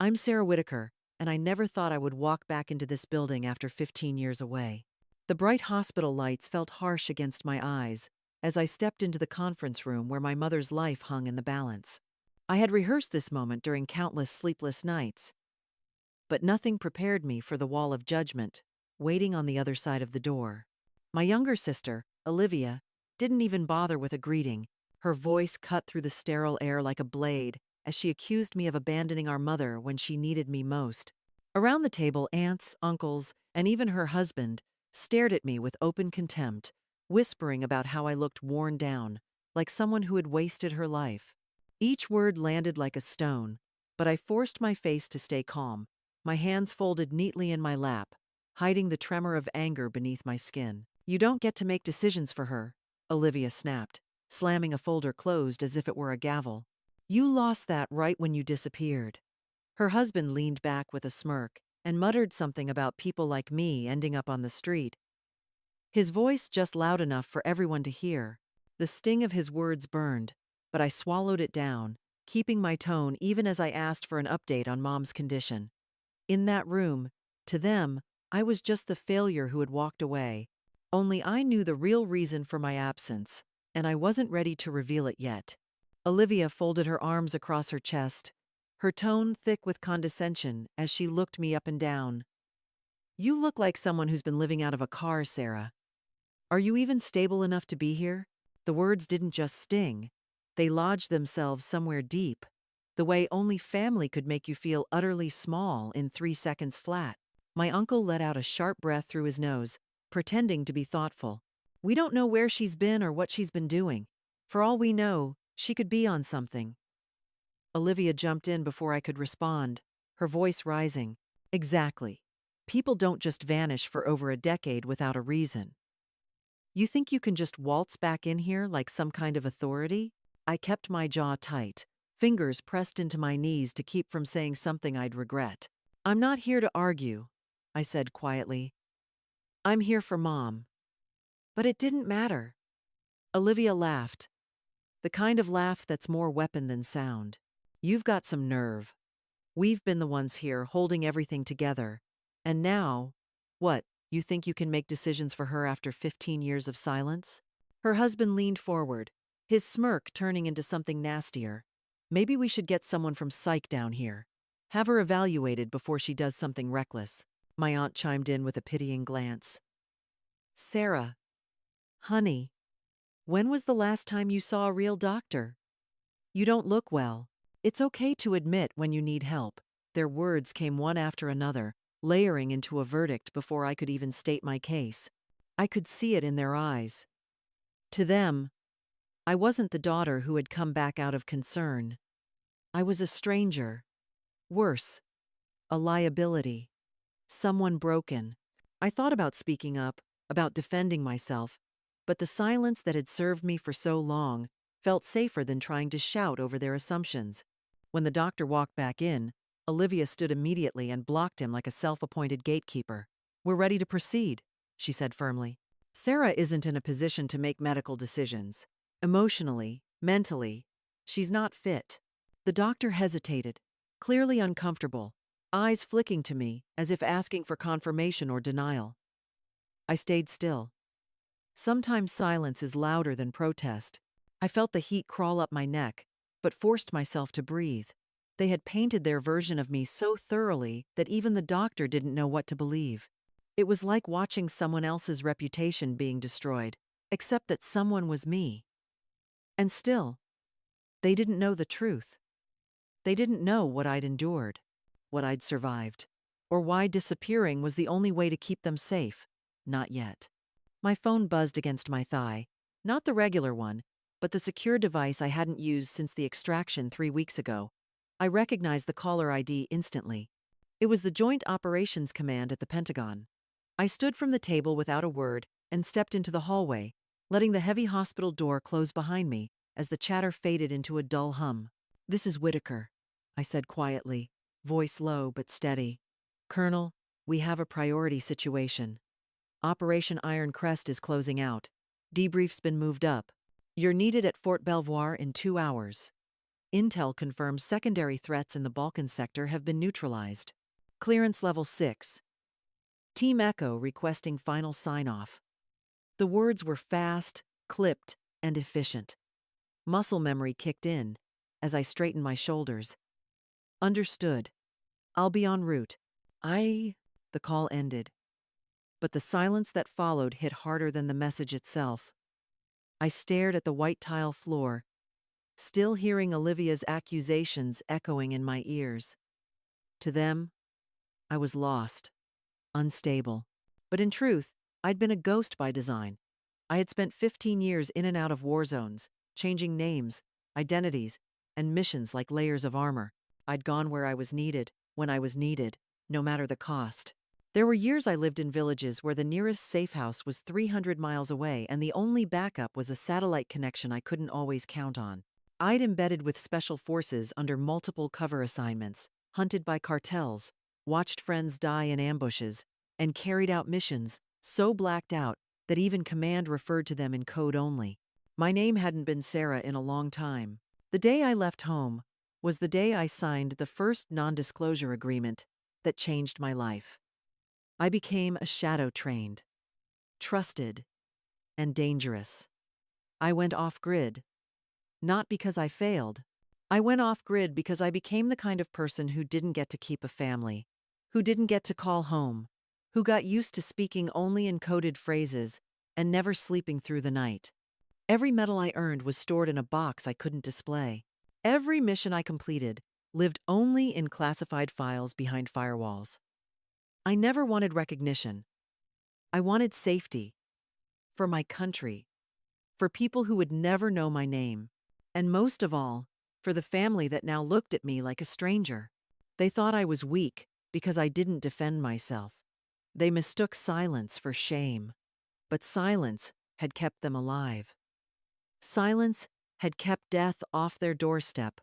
I'm Sarah Whitaker, and I never thought I would walk back into this building after 15 years away. The bright hospital lights felt harsh against my eyes as I stepped into the conference room where my mother's life hung in the balance. I had rehearsed this moment during countless sleepless nights, but nothing prepared me for the wall of judgment waiting on the other side of the door. My younger sister, Olivia, didn't even bother with a greeting. Her voice cut through the sterile air like a blade as she accused me of abandoning our mother when she needed me most. Around the table, aunts, uncles, and even her husband stared at me with open contempt, whispering about how I looked worn down, like someone who had wasted her life. Each word landed like a stone, but I forced my face to stay calm, my hands folded neatly in my lap, hiding the tremor of anger beneath my skin. You don't get to make decisions for her, Olivia snapped, slamming a folder closed as if it were a gavel. You lost that right when you disappeared. Her husband leaned back with a smirk and muttered something about people like me ending up on the street. His voice just loud enough for everyone to hear. The sting of his words burned, but I swallowed it down, keeping my tone even as I asked for an update on Mom's condition. In that room, to them, I was just the failure who had walked away. Only I knew the real reason for my absence, and I wasn't ready to reveal it yet. Olivia folded her arms across her chest, her tone thick with condescension as she looked me up and down. You look like someone who's been living out of a car, Sarah. Are you even stable enough to be here? The words didn't just sting. They lodged themselves somewhere deep, the way only family could make you feel utterly small in 3 seconds flat. My uncle let out a sharp breath through his nose, pretending to be thoughtful. We don't know where she's been or what she's been doing. For all we know, she could be on something. Olivia jumped in before I could respond, her voice rising. Exactly. People don't just vanish for over a decade without a reason. You think you can just waltz back in here like some kind of authority? I kept my jaw tight, fingers pressed into my knees to keep from saying something I'd regret. I'm not here to argue, I said quietly. I'm here for Mom. But it didn't matter. Olivia laughed, the kind of laugh that's more weapon than sound. You've got some nerve. We've been the ones here holding everything together. And now, what, you think you can make decisions for her after 15 years of silence? Her husband leaned forward, his smirk turning into something nastier. Maybe we should get someone from psych down here. Have her evaluated before she does something reckless. My aunt chimed in with a pitying glance. Sarah, honey, when was the last time you saw a real doctor? You don't look well. It's okay to admit when you need help. Their words came one after another, layering into a verdict before I could even state my case. I could see it in their eyes. To them, I wasn't the daughter who had come back out of concern. I was a stranger. Worse, a liability. Someone broken. I thought about speaking up, about defending myself, but the silence that had served me for so long felt safer than trying to shout over their assumptions. When the doctor walked back in, Olivia stood immediately and blocked him like a self-appointed gatekeeper. We're ready to proceed, she said firmly. Sarah isn't in a position to make medical decisions. Emotionally, mentally, she's not fit. The doctor hesitated, clearly uncomfortable, eyes flicking to me as if asking for confirmation or denial. I stayed still. Sometimes silence is louder than protest. I felt the heat crawl up my neck, but forced myself to breathe. They had painted their version of me so thoroughly that even the doctor didn't know what to believe. It was like watching someone else's reputation being destroyed, except that someone was me. And still, they didn't know the truth. They didn't know what I'd endured, what I'd survived, or why disappearing was the only way to keep them safe. Not yet. My phone buzzed against my thigh, not the regular one, but the secure device I hadn't used since the extraction 3 weeks ago. I recognized the caller ID instantly. It was the Joint Operations Command at the Pentagon. I stood from the table without a word and stepped into the hallway, letting the heavy hospital door close behind me as the chatter faded into a dull hum. This is Whitaker, I said quietly, voice low but steady. Colonel, we have a priority situation. Operation Iron Crest is closing out. Debrief's been moved up. You're needed at Fort Belvoir in 2 hours. Intel confirms secondary threats in the Balkan sector have been neutralized. Clearance level 6. Team Echo requesting final sign-off. The words were fast, clipped, and efficient. Muscle memory kicked in as I straightened my shoulders. Understood. I'll be en route. The call ended. But the silence that followed hit harder than the message itself. I stared at the white tile floor, still hearing Olivia's accusations echoing in my ears. To them, I was lost, unstable. But in truth, I'd been a ghost by design. I had spent 15 years in and out of war zones, changing names, identities, and missions like layers of armor. I'd gone where I was needed, when I was needed, no matter the cost. There were years I lived in villages where the nearest safe house was 300 miles away and the only backup was a satellite connection I couldn't always count on. I'd embedded with special forces under multiple cover assignments, hunted by cartels, watched friends die in ambushes, and carried out missions so blacked out that even command referred to them in code only. My name hadn't been Sarah in a long time. The day I left home was the day I signed the first non-disclosure agreement that changed my life. I became a shadow-trained, trusted, and dangerous. I went off-grid, not because I failed. I went off-grid because I became the kind of person who didn't get to keep a family, who didn't get to call home, who got used to speaking only in coded phrases and never sleeping through the night. Every medal I earned was stored in a box I couldn't display. Every mission I completed lived only in classified files behind firewalls. I never wanted recognition. I wanted safety. For my country. For people who would never know my name. And most of all, for the family that now looked at me like a stranger. They thought I was weak because I didn't defend myself. They mistook silence for shame. But silence had kept them alive. Silence had kept death off their doorstep.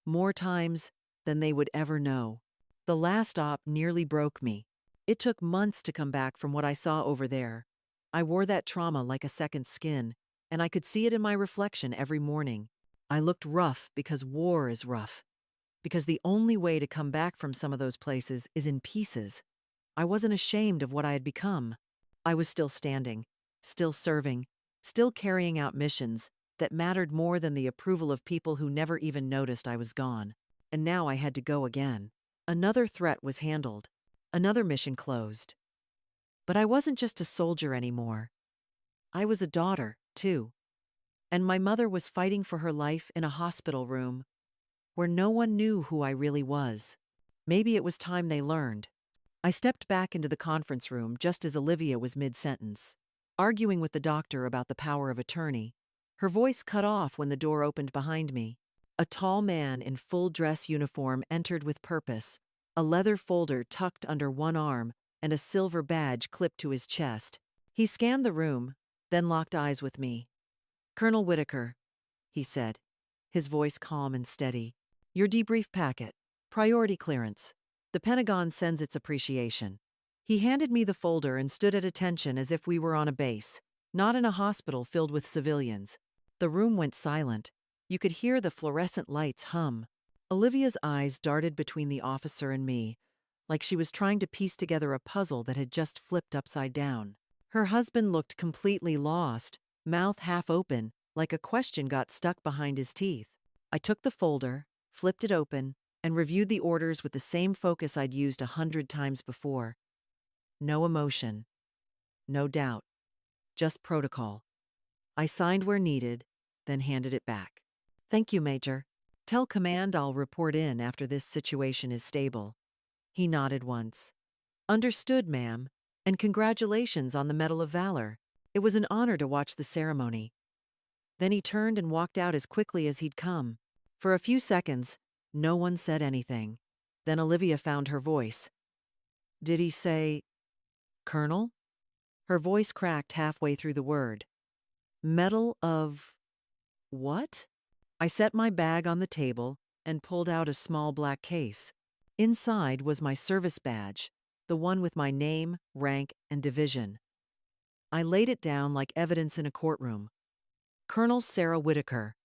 More times than they would ever know. The last op nearly broke me. It took months to come back from what I saw over there. I wore that trauma like a second skin, and I could see it in my reflection every morning. I looked rough because war is rough. Because the only way to come back from some of those places is in pieces. I wasn't ashamed of what I had become. I was still standing, still serving, still carrying out missions that mattered more than the approval of people who never even noticed I was gone. And now I had to go again. Another threat was handled. Another mission closed. But I wasn't just a soldier anymore. I was a daughter, too. And my mother was fighting for her life in a hospital room where no one knew who I really was. Maybe it was time they learned. I stepped back into the conference room just as Olivia was mid-sentence, arguing with the doctor about the power of attorney. Her voice cut off when the door opened behind me. A tall man in full dress uniform entered with purpose, a leather folder tucked under one arm and a silver badge clipped to his chest. He scanned the room, then locked eyes with me. "Colonel Whitaker," he said, his voice calm and steady. "Your debrief packet. Priority clearance. The Pentagon sends its appreciation." He handed me the folder and stood at attention as if we were on a base, not in a hospital filled with civilians. The room went silent. You could hear the fluorescent lights hum. Olivia's eyes darted between the officer and me, like she was trying to piece together a puzzle that had just flipped upside down. Her husband looked completely lost, mouth half open, like a question got stuck behind his teeth. I took the folder, flipped it open, and reviewed the orders with the same focus I'd used 100 times before. No emotion. No doubt. Just protocol. I signed where needed, then handed it back. "Thank you, Major. Tell command I'll report in after this situation is stable." He nodded once. "Understood, ma'am, and congratulations on the Medal of Valor. It was an honor to watch the ceremony." Then he turned and walked out as quickly as he'd come. For a few seconds, no one said anything. Then Olivia found her voice. "Did he say, Colonel?" Her voice cracked halfway through the word. "Medal of what?" I set my bag on the table and pulled out a small black case. Inside was my service badge, the one with my name, rank, and division. I laid it down like evidence in a courtroom. "Colonel Sarah Whitaker."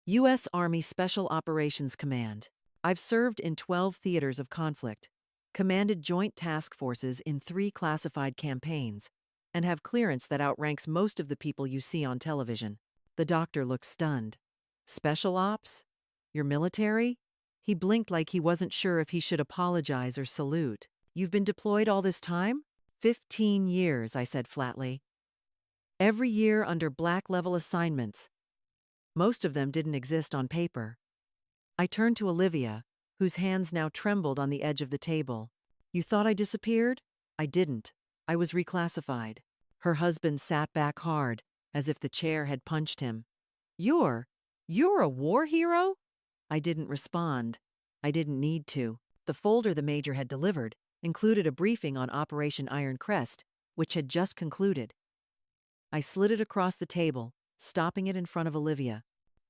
U.S. Army Special Operations Command. I've served in 12 theaters of conflict, commanded joint task forces in 3 classified campaigns, and have clearance that outranks most of the people you see on television. The doctor looked stunned. Special ops? You're military? He blinked like he wasn't sure if he should apologize or salute. You've been deployed all this time? 15 years, I said flatly. Every year under black level assignments. Most of them didn't exist on paper. I turned to Olivia, whose hands now trembled on the edge of the table. You thought I disappeared? I didn't. I was reclassified. Her husband sat back hard, as if the chair had punched him. You're a war hero? I didn't respond. I didn't need to. The folder the major had delivered included a briefing on Operation Iron Crest, which had just concluded. I slid it across the table, stopping it in front of Olivia.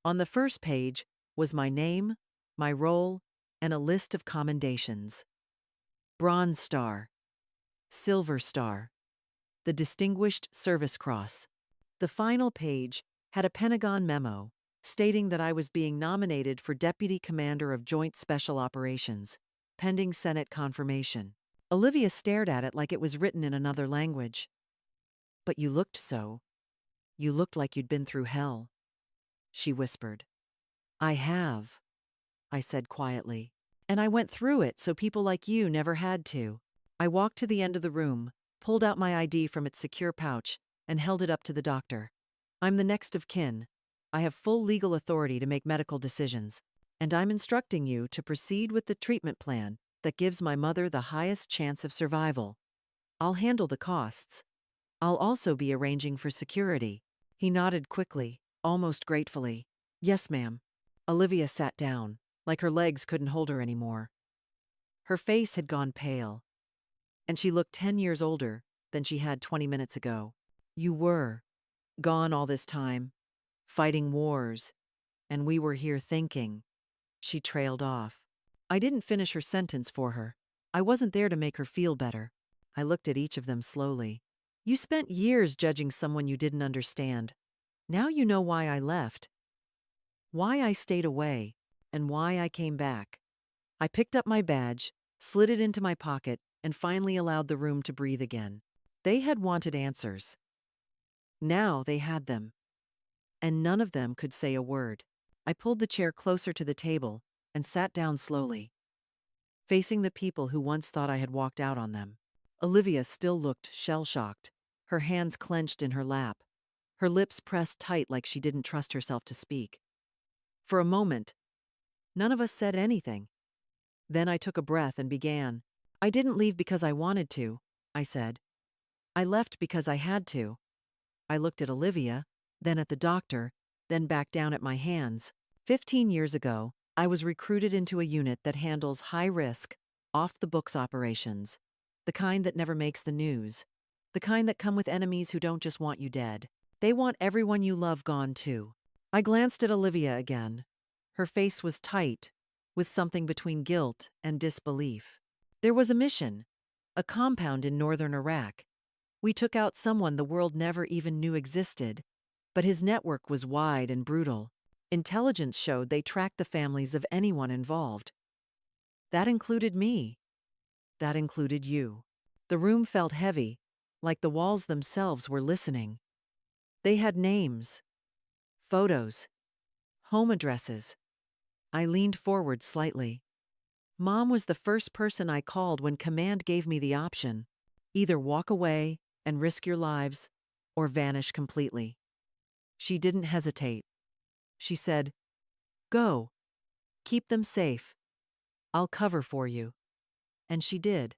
On the first page was my name, my role, and a list of commendations. Bronze Star, Silver Star, the Distinguished Service Cross. The final page had a Pentagon memo stating that I was being nominated for Deputy Commander of Joint Special Operations, pending Senate confirmation. Olivia stared at it like it was written in another language. But you looked like you'd been through hell, she whispered. I have, I said quietly. And I went through it so people like you never had to. I walked to the end of the room, pulled out my ID from its secure pouch, and held it up to the doctor. I'm the next of kin. I have full legal authority to make medical decisions, and I'm instructing you to proceed with the treatment plan that gives my mother the highest chance of survival. I'll handle the costs. I'll also be arranging for security. He nodded quickly, almost gratefully. Yes, ma'am. Olivia sat down, like her legs couldn't hold her anymore. Her face had gone pale, and she looked 10 years older than she had 20 minutes ago. You were gone all this time, fighting wars, and we were here thinking. She trailed off. I didn't finish her sentence for her. I wasn't there to make her feel better. I looked at each of them slowly. You spent years judging someone you didn't understand. Now you know why I left, why I stayed away, and why I came back. I picked up my badge, slid it into my pocket, and finally allowed the room to breathe again. They had wanted answers. Now they had them. And none of them could say a word. I pulled the chair closer to the table and sat down slowly, facing the people who once thought I had walked out on them. Olivia still looked shell-shocked, her hands clenched in her lap, her lips pressed tight like she didn't trust herself to speak. For a moment, none of us said anything. Then I took a breath and began. I didn't leave because I wanted to, I said. I left because I had to. I looked at Olivia, then at the doctor, then back down at my hands. 15 years ago, I was recruited into a unit that handles high-risk, off-the-books operations, the kind that never makes the news, the kind that come with enemies who don't just want you dead. They want everyone you love gone too. I glanced at Olivia again. Her face was tight, with something between guilt and disbelief. There was a mission, a compound in northern Iraq. We took out someone the world never even knew existed, but his network was wide and brutal. Intelligence showed they tracked the families of anyone involved. That included me. That included you. The room felt heavy, like the walls themselves were listening. They had names, photos, home addresses. I leaned forward slightly. Mom was the first person I called when command gave me the option. Either walk away and risk your lives, or vanish completely. She didn't hesitate. She said, "Go. Keep them safe. I'll cover for you." And she did.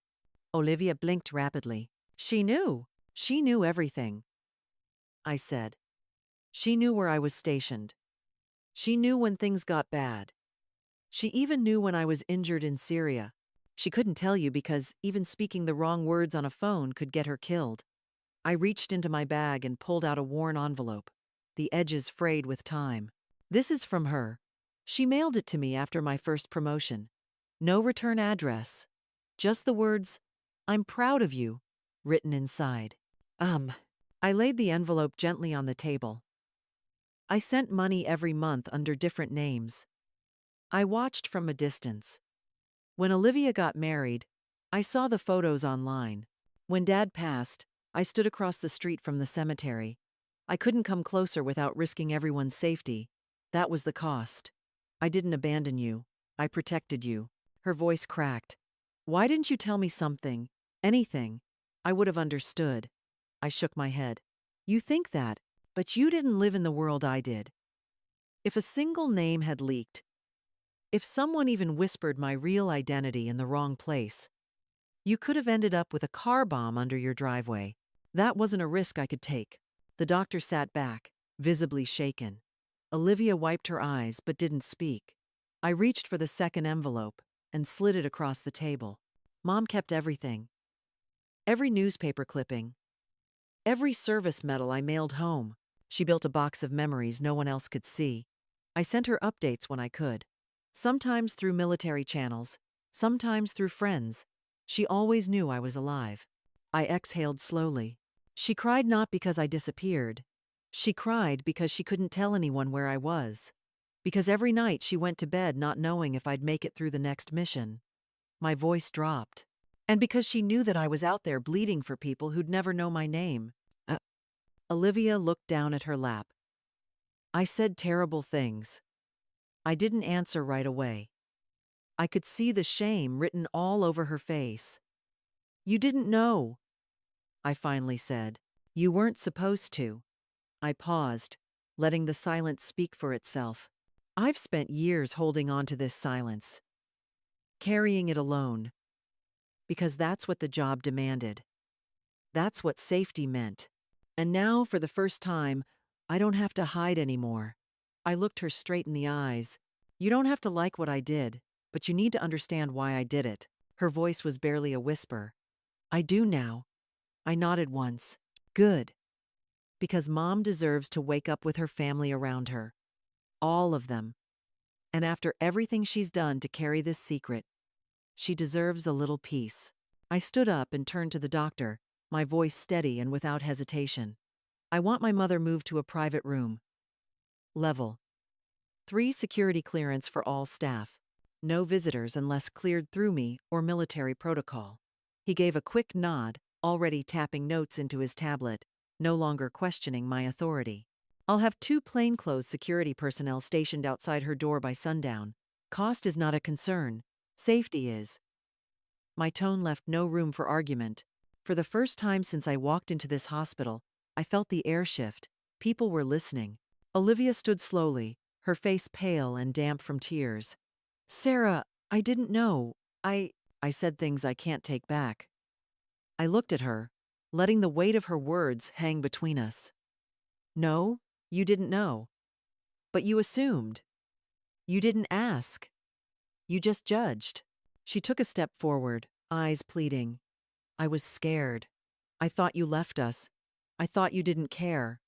Olivia blinked rapidly. She knew. She knew everything. I said. She knew where I was stationed. She knew when things got bad. She even knew when I was injured in Syria. She couldn't tell you because even speaking the wrong words on a phone could get her killed. I reached into my bag and pulled out a worn envelope, the edges frayed with time. This is from her. She mailed it to me after my first promotion. No return address. Just the words, "I'm proud of you," written inside. I laid the envelope gently on the table. I sent money every month under different names. I watched from a distance. When Olivia got married, I saw the photos online. When Dad passed, I stood across the street from the cemetery. I couldn't come closer without risking everyone's safety. That was the cost. I didn't abandon you. I protected you. Her voice cracked. Why didn't you tell me something? Anything? I would have understood. I shook my head. You think that, but you didn't live in the world I did. If a single name had leaked, if someone even whispered my real identity in the wrong place, you could have ended up with a car bomb under your driveway. That wasn't a risk I could take. The doctor sat back, visibly shaken. Olivia wiped her eyes but didn't speak. I reached for the second envelope and slid it across the table. Mom kept everything. Every newspaper clipping. Every service medal I mailed home. She built a box of memories no one else could see. I sent her updates when I could. Sometimes through military channels, sometimes through friends. She always knew I was alive. I exhaled slowly. She cried not because I disappeared. She cried because she couldn't tell anyone where I was. Because every night she went to bed not knowing if I'd make it through the next mission. My voice dropped. And because she knew that I was out there bleeding for people who'd never know my name. Olivia looked down at her lap. I said terrible things. I didn't answer right away. I could see the shame written all over her face. You didn't know, I finally said. You weren't supposed to. I paused, letting the silence speak for itself. I've spent years holding on to this silence, carrying it alone, because that's what the job demanded. That's what safety meant. And now, for the first time, I don't have to hide anymore. I looked her straight in the eyes. You don't have to like what I did, but you need to understand why I did it. Her voice was barely a whisper. I do now. I nodded once. Good. Because Mom deserves to wake up with her family around her. All of them. And after everything she's done to carry this secret, she deserves a little peace. I stood up and turned to the doctor, my voice steady and without hesitation. I want my mother moved to a private room. Level 3 security clearance for all staff. No visitors unless cleared through me or military protocol. He gave a quick nod, already tapping notes into his tablet, no longer questioning my authority. I'll have 2 plainclothes security personnel stationed outside her door by sundown. Cost is not a concern. Safety is. My tone left no room for argument. For the first time since I walked into this hospital, I felt the air shift. People were listening. Olivia stood slowly, her face pale and damp from tears. Sarah, I didn't know. I said things I can't take back. I looked at her, letting the weight of her words hang between us. No, you didn't know. But you assumed. You didn't ask. You just judged. She took a step forward, eyes pleading. I was scared. I thought you left us. I thought you didn't care.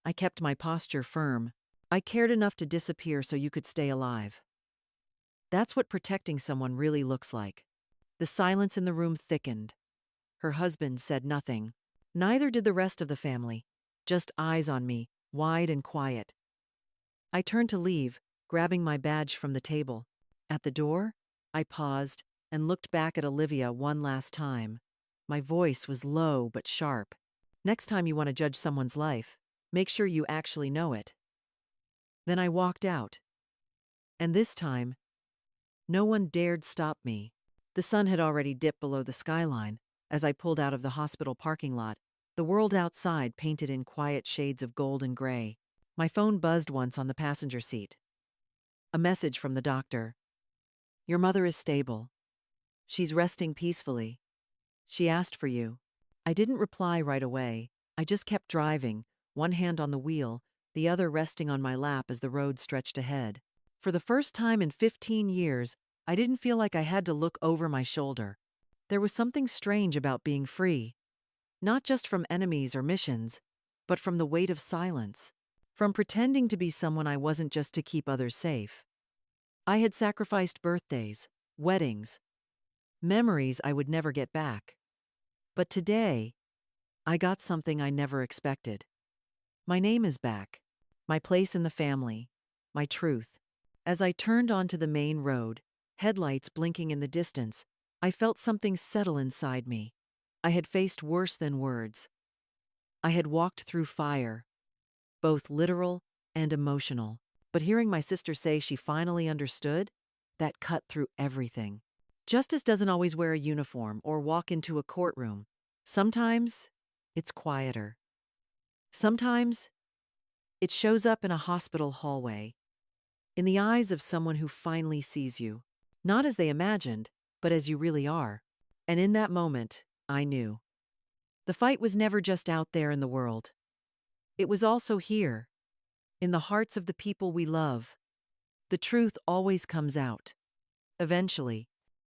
I kept my posture firm. I cared enough to disappear so you could stay alive. That's what protecting someone really looks like. The silence in the room thickened. Her husband said nothing. Neither did the rest of the family. Just eyes on me, wide and quiet. I turned to leave, grabbing my badge from the table. At the door, I paused and looked back at Olivia one last time. My voice was low but sharp. Next time you want to judge someone's life, make sure you actually know it. Then I walked out. And this time, no one dared stop me. The sun had already dipped below the skyline as I pulled out of the hospital parking lot, the world outside painted in quiet shades of gold and gray. My phone buzzed once on the passenger seat. A message from the doctor. Your mother is stable. She's resting peacefully. She asked for you. I didn't reply right away. I just kept driving, one hand on the wheel, the other resting on my lap as the road stretched ahead. For the first time in 15 years, I didn't feel like I had to look over my shoulder. There was something strange about being free. Not just from enemies or missions, but from the weight of silence. From pretending to be someone I wasn't just to keep others safe. I had sacrificed birthdays, weddings, memories I would never get back. But today, I got something I never expected. My name is back. my place in the family, my truth. As I turned onto the main road, headlights blinking in the distance, I felt something settle inside me. I had faced worse than words. I had walked through fire, both literal and emotional. But hearing my sister say she finally understood, that cut through everything. Justice doesn't always wear a uniform or walk into a courtroom. Sometimes it's quieter. Sometimes it shows up in a hospital hallway, in the eyes of someone who finally sees you, not as they imagined, but as you really are. And in that moment, I knew. The fight was never just out there in the world. It was also here, in the hearts of the people we love. The truth always comes out. Eventually.